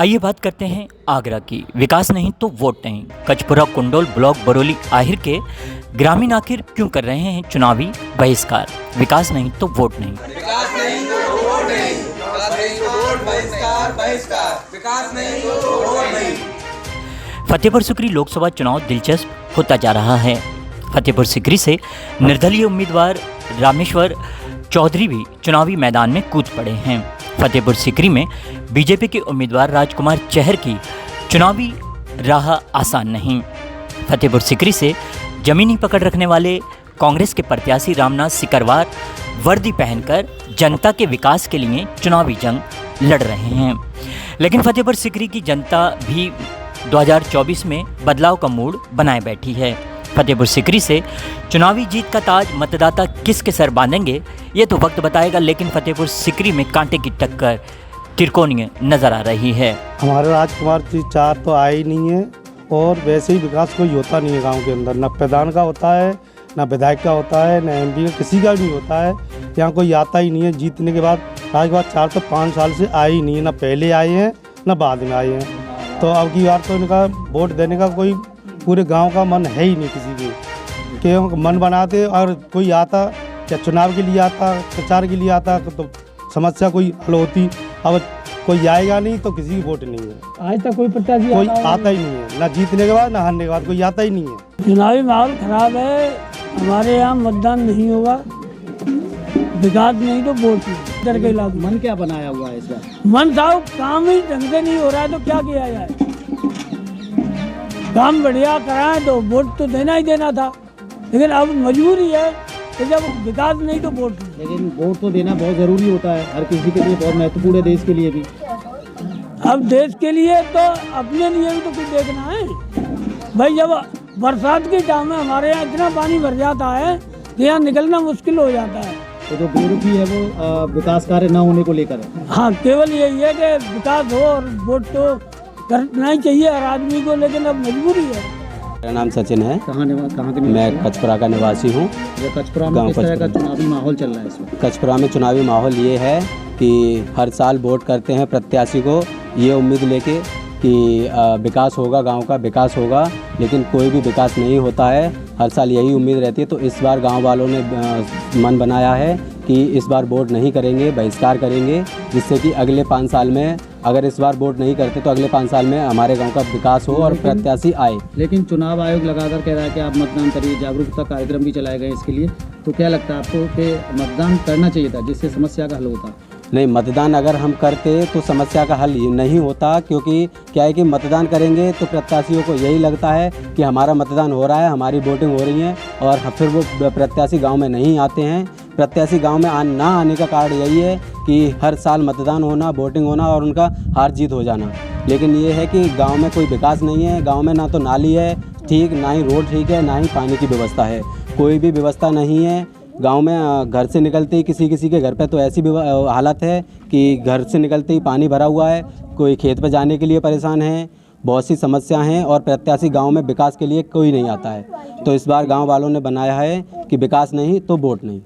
आइए बात करते हैं आगरा की। विकास नहीं तो वोट नहीं। कचपुरा कुंडोल ब्लॉक बरौली आहिर के ग्रामीण आखिर क्यों कर रहे हैं चुनावी बहिष्कार? विकास नहीं तो वोट नहीं। विकास नहीं तो वोट नहीं। विकास नहीं तो वोट बहिष्कार बहिष्कार। विकास नहीं तो वोट नहीं। फतेहपुर सिकरी लोकसभा चुनाव दिलचस्प होता जा रहा है। फतेहपुर सिकरी से निर्दलीय उम्मीदवार रामेश्वर चौधरी भी चुनावी मैदान में कूद पड़े हैं। फतेहपुर सिकरी में बीजेपी के उम्मीदवार राजकुमार चहर की चुनावी राह आसान नहीं। फतेहपुर सिकरी से जमीनी पकड़ रखने वाले कांग्रेस के प्रत्याशी रामनाथ सिकरवार वर्दी पहनकर जनता के विकास के लिए चुनावी जंग लड़ रहे हैं। लेकिन फतेहपुर सिकरी की जनता भी 2024 में बदलाव का मूड बनाए बैठी है। फतेहपुर सिकरी से चुनावी जीत का ताज मतदाता किसके सर बांधेंगे ये तो वक्त बताएगा, लेकिन फतेहपुर सिकरी में कांटे की टक्कर त्रिकोणीय नजर आ रही है। हमारे राजकुमार जी चार तो आए ही नहीं है और वैसे ही विकास कोई होता नहीं है गांव के अंदर। ना प्रधान का होता है, ना विधायक का होता है, ना एमपी का, किसी का भी होता है। यहाँ कोई आता ही नहीं है। जीतने के बाद राजकुमार चार तो 5 साल से आए ही नहीं है। ना पहले आए हैं ना बाद में आए हैं। तो अब की बार तो इनका वोट देने का कोई पूरे गांव का मन है ही नहीं किसी के मन बनाते। और कोई आता या चुनाव के लिए आता, प्रचार के लिए आता तो समस्या कोई हल होती। अब कोई आएगा नहीं तो किसी की वोट नहीं है। आज तक कोई प्रत्याशी कोई आता ही नहीं है। ना जीतने के बाद ना हारने के बाद कोई आता ही नहीं है। चुनावी माहौल खराब है। हमारे यहाँ मतदान नहीं होगा। विकास नहीं तो वोट नहीं। इधर के इलाके मन क्या बनाया हुआ है इस बार? मन साहब काम ही ढंग से नहीं हो रहा है तो क्या किया जाए। काम बढ़िया कराएं तो वोट तो देना ही देना था, लेकिन अब मजबूरी है कि जब विकास नहीं तो वोट नहीं। लेकिन वोट तो देना बहुत ज़रूरी होता है, हर किसी के लिए बहुत महत्वपूर्ण है, देश के लिए भी। अब देश के लिए तो अपने लिए भी तो कुछ देखना है भाई। जब बरसात के टाइम में हमारे यहाँ इतना पानी भर जाता है कि यहाँ निकलना मुश्किल हो जाता है। तो जो बेरुखी है वो विकास कार्य न होने को लेकर है। हाँ, केवल यही है कि विकास हो और वोट तो करना ही चाहिए हर आदमी को, लेकिन अब मजबूरी है। मेरा नाम सचिन है। कहाँ के? मैं कचपुरा का निवासी हूँ। कचपुरा में किस तरह का चुनावी माहौल चल रहा है इस वक्त? कचपुरा में चुनावी माहौल ये है कि हर साल वोट करते हैं प्रत्याशी को ये उम्मीद लेके कि विकास होगा, गांव का विकास होगा, लेकिन कोई भी विकास नहीं होता है। हर साल यही उम्मीद रहती है। तो इस बार गांव वालों ने मन बनाया है कि इस बार वोट नहीं करेंगे, बहिष्कार करेंगे, जिससे कि अगले 5 साल में, अगर इस बार वोट नहीं करते तो अगले 5 साल में हमारे गांव का विकास हो और प्रत्याशी आए। लेकिन चुनाव आयोग लगातार कह रहा है कि आप मतदान करिए, जागरूकता कार्यक्रम भी चलाए गए इसके लिए। तो क्या लगता है आपको कि मतदान करना चाहिए था जिससे समस्या का हल होता? नहीं, मतदान अगर हम करते तो समस्या का हल नहीं होता, क्योंकि क्या है कि मतदान करेंगे तो प्रत्याशियों को यही लगता है कि हमारा मतदान हो रहा है, हमारी वोटिंग हो रही है, और फिर वो प्रत्याशी गांव में नहीं आते हैं। प्रत्याशी गांव में ना आने का कारण यही है कि हर साल मतदान होना, वोटिंग होना और उनका हार जीत हो जाना। लेकिन ये है कि गांव में कोई विकास नहीं है। गांव में ना तो नाली है ठीक, ना ही रोड ठीक है, ना ही पानी की व्यवस्था है। कोई भी व्यवस्था नहीं है गांव में। घर से निकलते ही किसी के घर पे तो ऐसी हालत है कि घर से निकलते ही पानी भरा हुआ है। कोई खेत पर जाने के लिए परेशान है। बहुत सी समस्या हैं और प्रत्याशी गांव में विकास के लिए कोई नहीं आता है। तो इस बार गांव वालों ने बनाया है कि विकास नहीं तो वोट नहीं।